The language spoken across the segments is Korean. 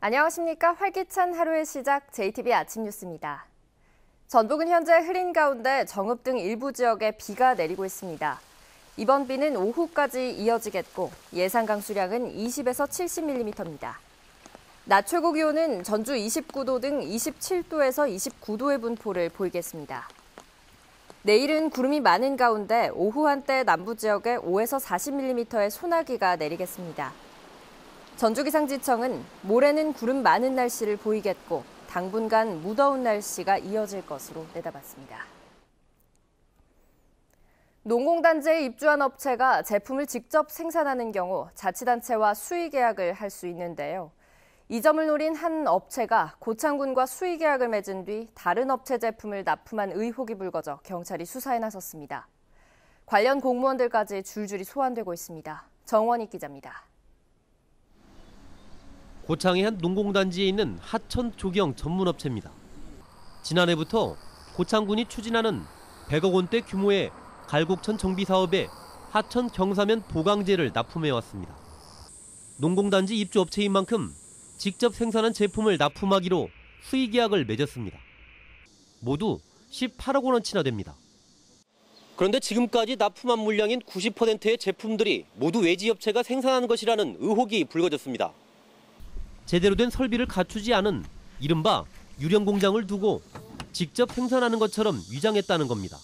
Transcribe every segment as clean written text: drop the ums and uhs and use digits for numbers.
안녕하십니까. 활기찬 하루의 시작 JTBC 아침 뉴스입니다. 전북은 현재 흐린 가운데 정읍 등 일부 지역에 비가 내리고 있습니다. 이번 비는 오후까지 이어지겠고 예상 강수량은 20에서 70mm입니다. 낮 최고 기온은 전주 29도 등 27도에서 29도의 분포를 보이겠습니다. 내일은 구름이 많은 가운데 오후 한때 남부 지역에 5에서 40mm의 소나기가 내리겠습니다. 전주기상지청은 모레는 구름 많은 날씨를 보이겠고 당분간 무더운 날씨가 이어질 것으로 내다봤습니다. 농공단지에 입주한 업체가 제품을 직접 생산하는 경우 자치단체와 수의계약을 할 수 있는데요. 이 점을 노린 한 업체가 고창군과 수의계약을 맺은 뒤 다른 업체 제품을 납품한 의혹이 불거져 경찰이 수사에 나섰습니다. 관련 공무원들까지 줄줄이 소환되고 있습니다. 정원익 기자입니다. 고창의 한 농공단지에 있는 하천 조경 전문업체입니다. 지난해부터 고창군이 추진하는 100억 원대 규모의 갈곡천 정비 사업에 하천 경사면 보강제를 납품해왔습니다. 농공단지 입주업체인 만큼 직접 생산한 제품을 납품하기로 수의계약을 맺었습니다. 모두 18억 원어치나 됩니다. 그런데 지금까지 납품한 물량인 90%의 제품들이 모두 외지업체가 생산한 것이라는 의혹이 불거졌습니다. 제대로 된 설비를 갖추지 않은 이른바 유령 공장을 두고 직접 생산하는 것처럼 위장했다는 겁니다.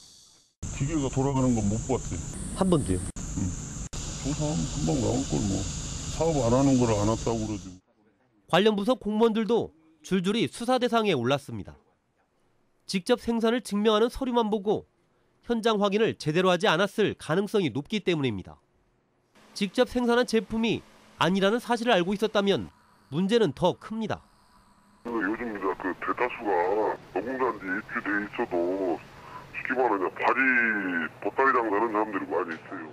기계가 돌아가는 건 못 봤지. 한 번도요? 저 사람 금방 나올 걸 뭐. 사업 안 하는 걸 안 했다고 그러지. 관련 부서 공무원들도 줄줄이 수사 대상에 올랐습니다. 직접 생산을 증명하는 서류만 보고 현장 확인을 제대로 하지 않았을 가능성이 높기 때문입니다. 직접 생산한 제품이 아니라는 사실을 알고 있었다면 문제는 더 큽니다. 요즘 그 대다수가 농공단지 입주돼 있어도 쉽게 말하면 발이 보따리 장사하는 사람들이 많이 있어요.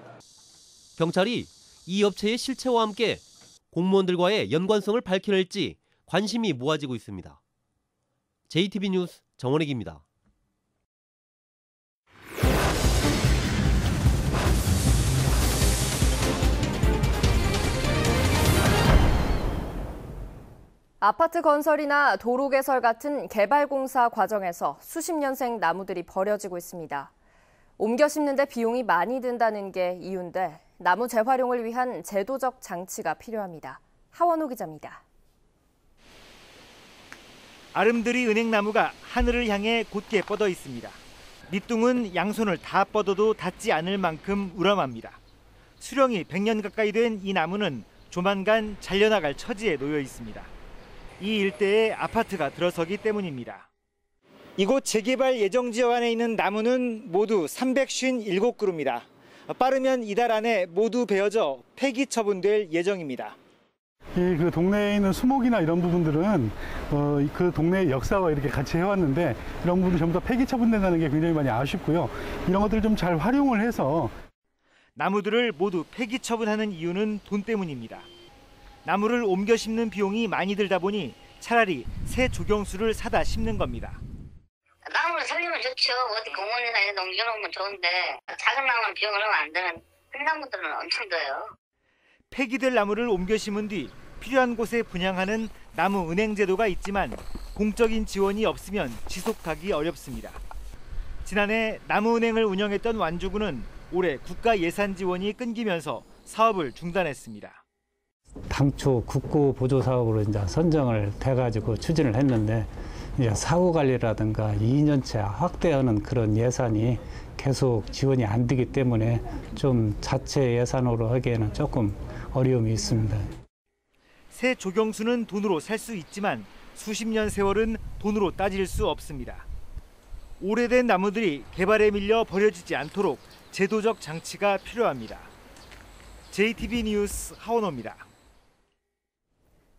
경찰이 이 업체의 실체와 함께 공무원들과의 연관성을 밝혀낼지 관심이 모아지고 있습니다. JTBC 뉴스 정원익입니다. 아파트 건설이나 도로 개설 같은 개발공사 과정에서 수십 년생 나무들이 버려지고 있습니다. 옮겨 심는 데 비용이 많이 든다는 게 이유인데 나무 재활용을 위한 제도적 장치가 필요합니다. 하원호 기자입니다. 아름드리 은행나무가 하늘을 향해 곧게 뻗어 있습니다. 밑둥은 양손을 다 뻗어도 닿지 않을 만큼 우람합니다. 수령이 100년 가까이 된 이 나무는 조만간 잘려나갈 처지에 놓여 있습니다. 이 일대에 아파트가 들어서기 때문입니다. 이곳 재개발 예정 지역 안에 있는 나무는 모두 357그루입니다. 빠르면 이달 안에 모두 베어져 폐기 처분될 예정입니다. 그 동네에 있는 수목이나 이런 부분들은 그 동네의 역사와 이렇게 같이 해왔는데 이런 부분이 전부 다 폐기 처분된다는 게 굉장히 많이 아쉽고요. 이런 것들을 좀 잘 활용을 해서 나무들을 모두 폐기 처분하는 이유는 돈 때문입니다. 나무를 옮겨 심는 비용이 많이 들다 보니 차라리 새 조경수를 사다 심는 겁니다. 나무를 살리면 좋죠. 어디 공원이나 이런 데 옮겨놓으면 좋은데 작은 나무는 비용 얼마 안 드는 큰 나무들은 엄청 들어요. 폐기될 나무를 옮겨 심은 뒤 필요한 곳에 분양하는 나무 은행 제도가 있지만 공적인 지원이 없으면 지속하기 어렵습니다. 지난해 나무은행을 운영했던 완주군은 올해 국가 예산 지원이 끊기면서 사업을 중단했습니다. 당초 국고 보조 사업으로 이제 선정을 돼가지고 추진을 했는데 이제 사고 관리라든가 2년째 확대하는 그런 예산이 계속 지원이 안 되기 때문에 좀 자체 예산으로 하기에는 조금 어려움이 있습니다. 새 조경수는 돈으로 살 수 있지만 수십 년 세월은 돈으로 따질 수 없습니다. 오래된 나무들이 개발에 밀려 버려지지 않도록 제도적 장치가 필요합니다. JTBC 뉴스 하원호입니다.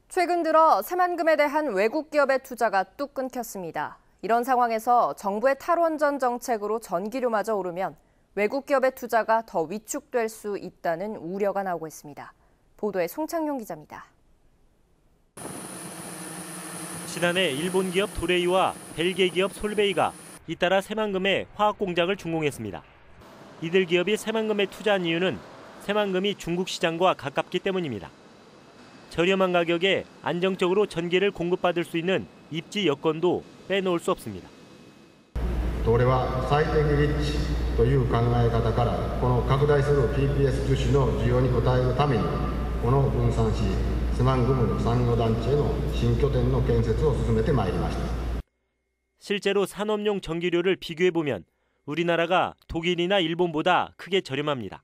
최근 들어 새만금에 대한 외국 기업의 투자가 뚝 끊겼습니다. 이런 상황에서 정부의 탈원전 정책으로 전기료마저 오르면 외국 기업의 투자가 더 위축될 수 있다는 우려가 나오고 있습니다. 보도에 송창용 기자입니다. 지난해 일본 기업 도레이와 벨기에 기업 솔베이가 잇따라 새만금에 화학 공장을 준공했습니다. 이들 기업이 새만금에 투자한 이유는 새만금이 중국 시장과 가깝기 때문입니다. 저렴한 가격에 안정적으로 전기를 공급받을 수 있는 입지 여건도 빼놓을 수 없습니다. これは最適立地という考え方からこの拡大する PPS 樹脂の需要に応えるためにこの分散しセマングム産業団地への新拠点の建設を進めてまいりました. 실제로 산업용 전기료를 비교해보면 우리나라가 독일이나 일본보다 크게 저렴합니다.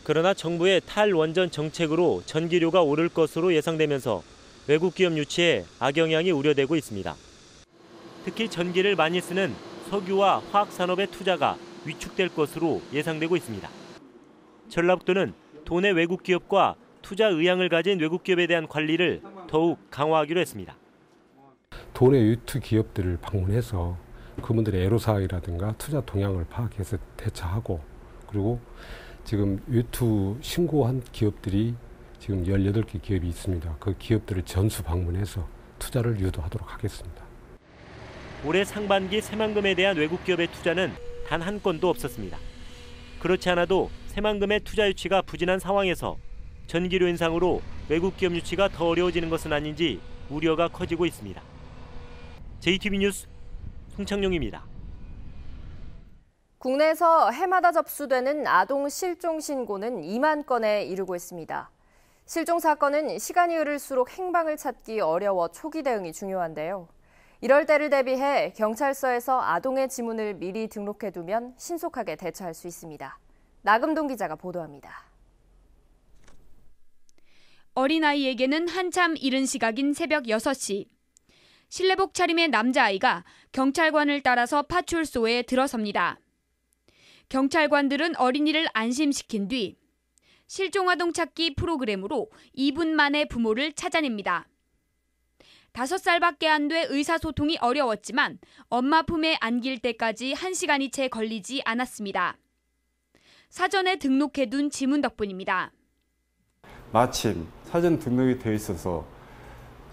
그러나 정부의 탈원전 정책으로 전기료가 오를 것으로 예상되면서 외국 기업 유치에 악영향이 우려되고 있습니다. 특히 전기를 많이 쓰는 석유와 화학산업의 투자가 위축될 것으로 예상되고 있습니다. 전라북도는 도내 외국 기업과 투자 의향을 가진 외국 기업에 대한 관리를 더욱 강화하기로 했습니다. 도내 유투 기업들을 방문해서 그분들의 애로사항이라든가 투자 동향을 파악해서 대처하고, 그리고 지금 유투 신고한 기업들이 지금 18개 기업이 있습니다. 그 기업들을 전수 방문해서 투자를 유도하도록 하겠습니다. 올해 상반기 새만금에 대한 외국 기업의 투자는 단 한 건도 없었습니다. 그렇지 않아도 새만금의 투자 유치가 부진한 상황에서 전기료 인상으로 외국 기업 유치가 더 어려워지는 것은 아닌지 우려가 커지고 있습니다. JTB 뉴스 송창용입니다. 국내에서 해마다 접수되는 아동 실종 신고는 2만 건에 이르고 있습니다. 실종 사건은 시간이 흐를수록 행방을 찾기 어려워 초기 대응이 중요한데요. 이럴 때를 대비해 경찰서에서 아동의 지문을 미리 등록해두면 신속하게 대처할 수 있습니다. 나금동 기자가 보도합니다. 어린아이에게는 한참 이른 시각인 새벽 6시. 실내복 차림의 남자아이가 경찰관을 따라서 파출소에 들어섭니다. 경찰관들은 어린이를 안심시킨 뒤 실종아동 찾기 프로그램으로 2분 만에 부모를 찾아냅니다. 5살밖에 안 돼 의사소통이 어려웠지만 엄마 품에 안길 때까지 1시간이 채 걸리지 않았습니다. 사전에 등록해둔 지문 덕분입니다. 마침 사전 등록이 되어 있어서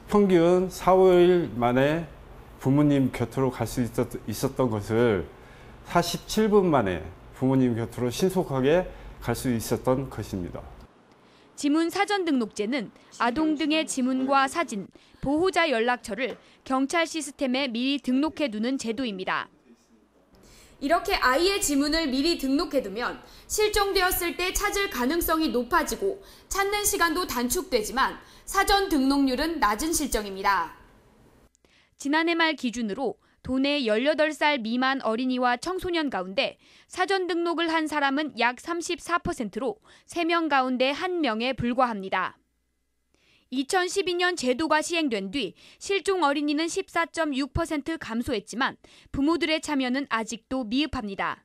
평균 4, 5일 만에 부모님 곁으로 갈 수 있었던 것을 47분 만에 부모님 곁으로 신속하게 갈 수 있었던 것입니다. 지문 사전 등록제는 아동 등의 지문과 사진, 보호자 연락처를 경찰 시스템에 미리 등록해두는 제도입니다. 이렇게 아이의 지문을 미리 등록해두면 실종되었을 때 찾을 가능성이 높아지고 찾는 시간도 단축되지만 사전 등록률은 낮은 실정입니다. 지난해 말 기준으로 도내 18살 미만 어린이와 청소년 가운데 사전 등록을 한 사람은 약 34%로 3명 가운데 1명에 불과합니다. 2012년 제도가 시행된 뒤 실종 어린이는 14.6% 감소했지만 부모들의 참여는 아직도 미흡합니다.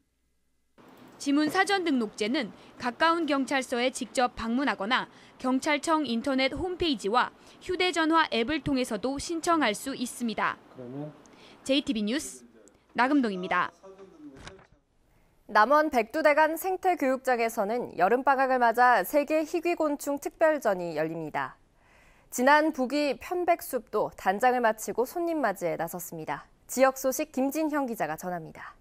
지문 사전 등록제는 가까운 경찰서에 직접 방문하거나 경찰청 인터넷 홈페이지와 휴대전화 앱을 통해서도 신청할 수 있습니다. JTB 뉴스 나금동입니다. 남원 백두대간 생태교육장에서는 여름방학을 맞아 세계 희귀곤충 특별전이 열립니다. 지난 부기 편백숲도 단장을 마치고 손님 맞이에 나섰습니다. 지역 소식 김진형 기자가 전합니다.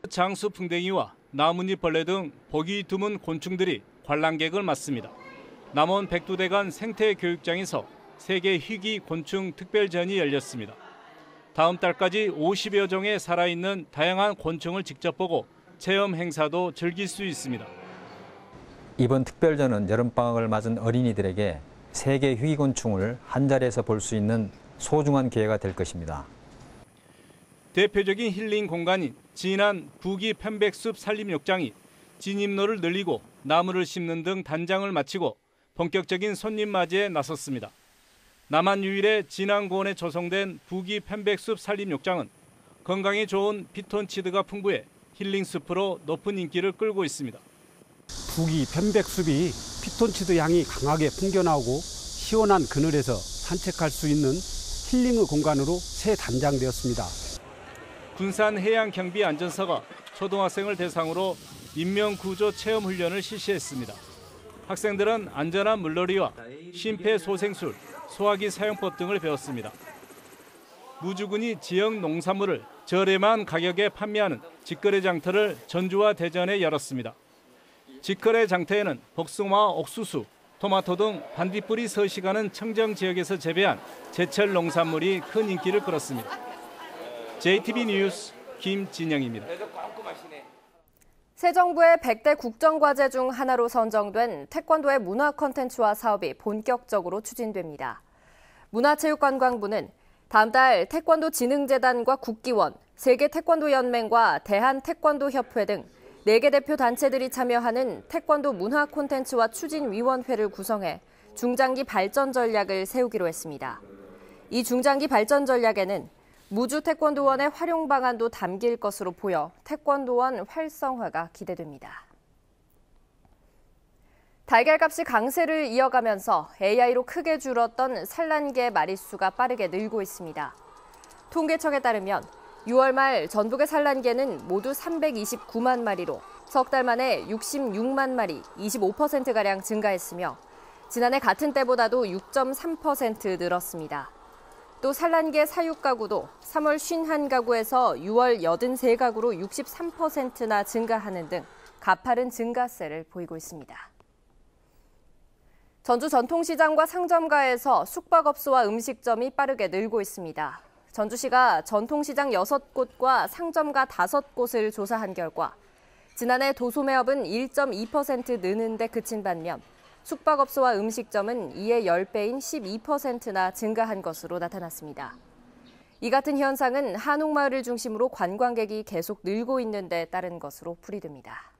장수풍뎅이와 나뭇잎벌레 등 보기 드문 곤충들이 관람객을 맞습니다. 남원 백두대간 생태교육장에서 세계 희귀 곤충 특별전이 열렸습니다. 다음 달까지 50여 종의 살아있는 다양한 곤충을 직접 보고 체험 행사도 즐길 수 있습니다. 이번 특별전은 여름방학을 맞은 어린이들에게 세계 희귀곤충을 한 자리에서 볼 수 있는 소중한 기회가 될 것입니다. 대표적인 힐링 공간인 진안 부기 편백숲 산림욕장이 진입로를 늘리고 나무를 심는 등 단장을 마치고 본격적인 손님 맞이에 나섰습니다. 남한 유일의 진안고원에 조성된 부기 편백숲 산림욕장은 건강에 좋은 피톤치드가 풍부해 힐링숲으로 높은 인기를 끌고 있습니다. 부기 편백숲이 피톤치드 향이 강하게 풍겨나오고 시원한 그늘에서 산책할 수 있는 힐링의 공간으로 새 단장되었습니다. 군산해양경비안전사가 초등학생을 대상으로 인명구조 체험 훈련을 실시했습니다. 학생들은 안전한 물놀이와 심폐소생술, 소화기 사용법 등을 배웠습니다. 무주군이 지역 농산물을 저렴한 가격에 판매하는 직거래 장터를 전주와 대전에 열었습니다. 직거래 장터에는 복숭아, 옥수수, 토마토 등 반딧불이 서식하는 청정 지역에서 재배한 제철 농산물이 큰 인기를 끌었습니다. JTB 뉴스 김진영입니다. 새 정부의 100대 국정과제 중 하나로 선정된 태권도의 문화 콘텐츠화 사업이 본격적으로 추진됩니다. 문화체육관광부는 다음 달 태권도 진흥재단과 국기원, 세계태권도연맹과 대한태권도협회 등 4개 대표 단체들이 참여하는 태권도 문화 콘텐츠화 추진위원회를 구성해 중장기 발전 전략을 세우기로 했습니다. 이 중장기 발전 전략에는 무주 태권도원의 활용 방안도 담길 것으로 보여 태권도원 활성화가 기대됩니다. 달걀값이 강세를 이어가면서 AI로 크게 줄었던 산란개 마리수가 빠르게 늘고 있습니다. 통계청에 따르면 6월 말 전북의 산란개는 모두 329만 마리로 석 달 만에 66만 마리, 25%가량 증가했으며 지난해 같은 때보다도 6.3% 늘었습니다. 또 산란개 사육 가구도 3월 51가구에서 6월 83가구로 63%나 증가하는 등 가파른 증가세를 보이고 있습니다. 전주 전통시장과 상점가에서 숙박업소와 음식점이 빠르게 늘고 있습니다. 전주시가 전통시장 6곳과 상점가 5곳을 조사한 결과 지난해 도소매업은 1.2% 느는 데 그친 반면 숙박업소와 음식점은 이에 10배인 12%나 증가한 것으로 나타났습니다. 이 같은 현상은 한옥마을을 중심으로 관광객이 계속 늘고 있는 데 따른 것으로 풀이됩니다.